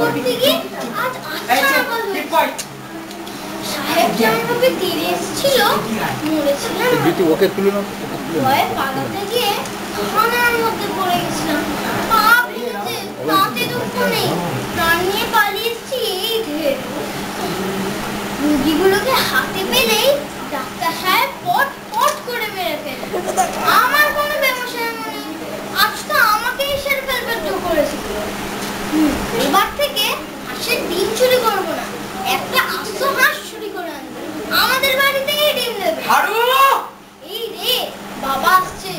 করতে গিয়ে আজ সাহেব যেমনভাবে তীরে এসেছিল মরেছিলাম ভয়ে পালাতে গিয়ে খানার মধ্যে পড়ে গেছিলাম। পা ভেঙেছে, তাতে দুঃখ নেই, প্রাণ নিয়ে পালিয়ে এসেছি এই ঢের। রুগীগুলোকে হাতে পেলেই ডাক্তার সাহেব পট পট করে মেরে ফেলে। আমার কোনো ব্যবসায় নেই, আজ তো আমাকেই সেরে ফেলবার জো করেছিল। এবার থেকে হাঁসের ডিম চুরি করবো না, একটা আস্ত হাঁস চুরি করে আনবো, আমাদের বাড়ি থেকেই ডিম দেবে। এই রে বাবা আসছে,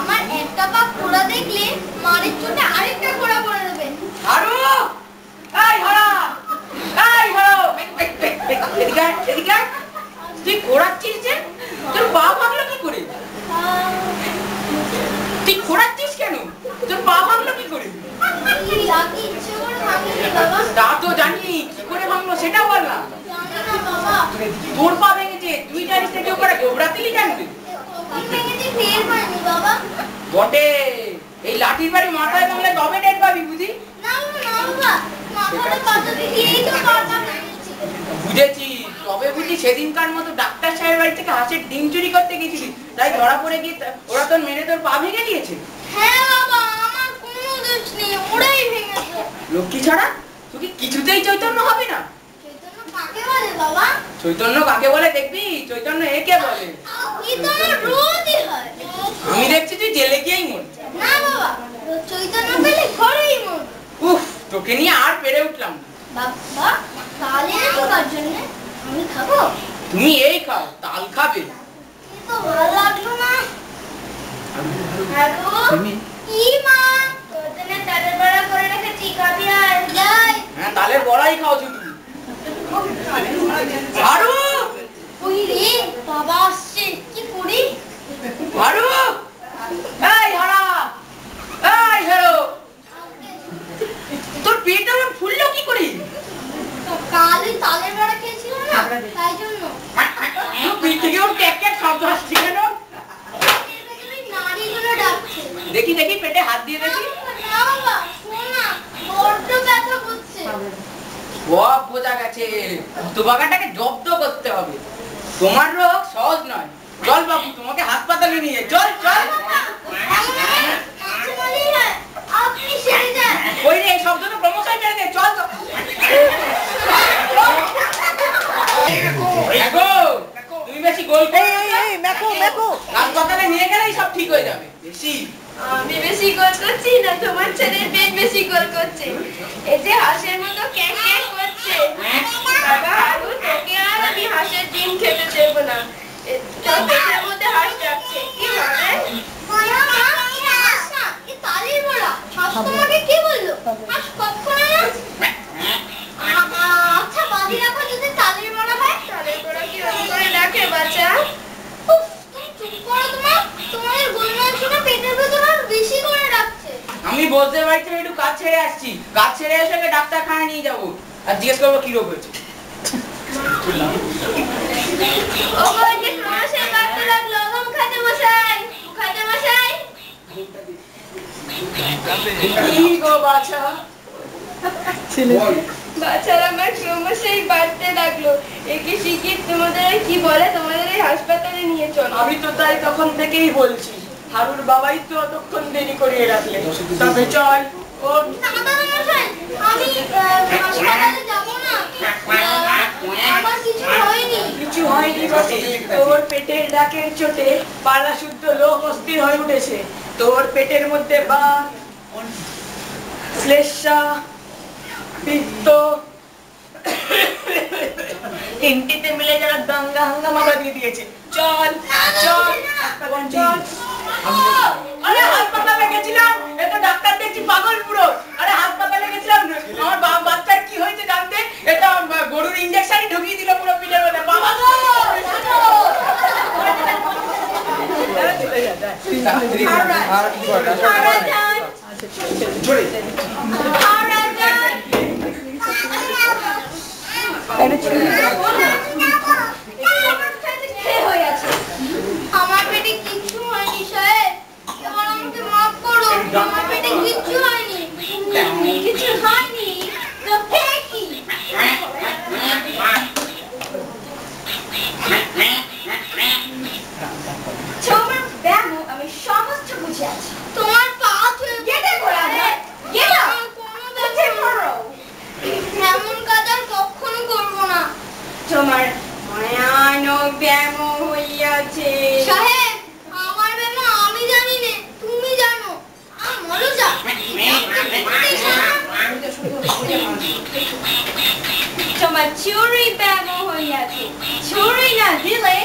আমার একটা পা খোড়া দেখলে মারের চোটে আরেকটা খোড়া করে দেবে। তুই খোড়াচ্ছিস যে, তোর পা ভাঙলো কি করে? তুই খোড়াচ্ছিস কেন? তোর পা ভাঙলো কি করে? তা তো জানি, কি করে ভাঙলো সেটা বল না। তোর পা ভেঙেছে, তুই জানিস না কেউ করে গোবরাতিলি জানবি বটে। এই লাঠির বাড়ি মাথায় ভাঙলে তবে ডেট পাবি বুঝি? বুঝেছি, তবে বুঝি সেদিনকার মতো ডাক্তার সাহেবের বাড়ি থেকে হাঁসের ডিম চুরি করতে গেছিলি, তাই ধরা পড়ে গিয়ে ওরা তোর মেরে তোর পা ভেঙে দিয়েছে। হ্যাঁ বাবা, আমার কোনো দোষ নেই, ওরাই ভেঙেছে। লক্ষ্মী ছাড়া তুই কি কিছুতেই চৈতন্য হবি না? চৈতন্য কাকে বলে বাবা? চৈতন্য কাকে বলে দেখবি, চৈতন্য একে বলে। রোজই হয়। আমি দেখছি তুই জেলে গিয়েই মর। না বাবা, চৈতন্য পেলে ঘরেই মর। উফ, তোকে নিয়ে আর পেরে উঠলাম না। বাবা, তাল এনেছো কার জন্য? আমি খাবো? তুমি এই খাও, তাল খাবে? তো ভালো লাগলো না। হ্যালো, কি মা? তোর জন্য তালের বড়া করে রেখেছি, খাবি আর? যাই। হ্যাঁ, তালের বড়াই খাও শুধু। আরো ওই রে বাবা আসছে, কি করি? আরো এই হারা, এই হেরো, তোর পেট আমার ফুললো কি করে? কাল তালের বড়া খেয়েছিলাম না, তাই জন্য। পেট থেকে ওর ক্যাক ক্যাক শব্দ আসছে কেন? নাড়িগুলো ডাকছে। দেখি দেখি, পেটে হাত দিয়ে দেখি। না বাবা, শোন না, বড্ড ব্যথা করছে। সব বোঝা গেছে, দুবাগাটাকে জব্দ করতে হবে। তোমার রোগ সহজ নয়। চল বাবু, তোমাকে হাসপাতালে নিয়ে চল চল। আপনি সেরে যান। ওই রে, এই শব্দটা প্রমোশন করে দে, চল চল। তুমি বেশি গোল হাসপাতালে নিয়ে গেলেই সব ঠিক হয়ে যাবে। বেশি আমি বেশি গোল করছি না, তোমার ছেলের পেট বেশি গোল করছে। এই যে হাঁসের মতো ক্যাক ক্যাক করছে। বাবা হারু, তোকে আর আমি হাঁসের ডিম খেতে দেব না। তোর পেটের মধ্যে হাঁস ডাকছে, কি হবে? তালের বড়া হাঁস তোমাকে কে বললো? হাঁস কখনো না। আচ্ছা বাদি রাখো, যদি তালের বড়া হয়? তালের বড়া কি ওরকম করে ডাকে বাচ্চা? চুপ করো তোমার, তোমাদের গোলমাল শুনে পেটের ভেতর আর বেশি করে ডাকছে। আমি বলতে পারছি একটু কাজ ছেড়ে আসছি, কাজ ছেড়ে এসে ডাক্তারখানায় নিয়ে যাবো আর জিজ্ঞেস করবো কি রোগ হয়েছে। বাচ্চারা আমার ক্রমশই বাড়তে লাগলো। একে শিখিয়ে তোমাদের কি বলে, তোমাদের এই হাসপাতালে নিয়ে চলো। আমি তো তাই তখন থেকেই বলছি, হারুর বাবাই তো অতক্ষণ দেরি করিয়ে রাখলে। তবে চল। আমি হাসপাতালে যাবো না, আমার কিছু হয়নি। কিছু হয়নি বটে, তোর পেটের ডাকের চোটে পাড়া শুদ্ধ লোক অস্থির হয়ে উঠেছে। তোর পেটের মধ্যে বাত, শ্লেষ্মা, পিত্ত, তিনটিতে মিলে যারা দাঙ্গা হাঙ্গামা বাঁধিয়ে দিয়েছে। চল চল চল। আরে হাসপাতালে গেছিলাম, এটা ডাক্তার দেখছি পাগল পুরো। আরে হাসপাতালে গেছিলাম, আমার বাচ্চার কি হয়েছে জানতে, এটা গরুর ইনজেকশনই ঢুকিয়ে দিল পুরো পিঠের মধ্যে। বাবা গো, আমার পেটে কিচ্ছু হয়নি সাহেব, এবার আমাকে মাফ করো। আমার পেটে কিচ্ছু হয়নি, কিছু হয়নি। আছে। সাহেব, আমার বেমা আমি জানি না, তুমি জানো। আমারও তোমার চুরি ব্যামো হইয়াছে, চুরি না দিলে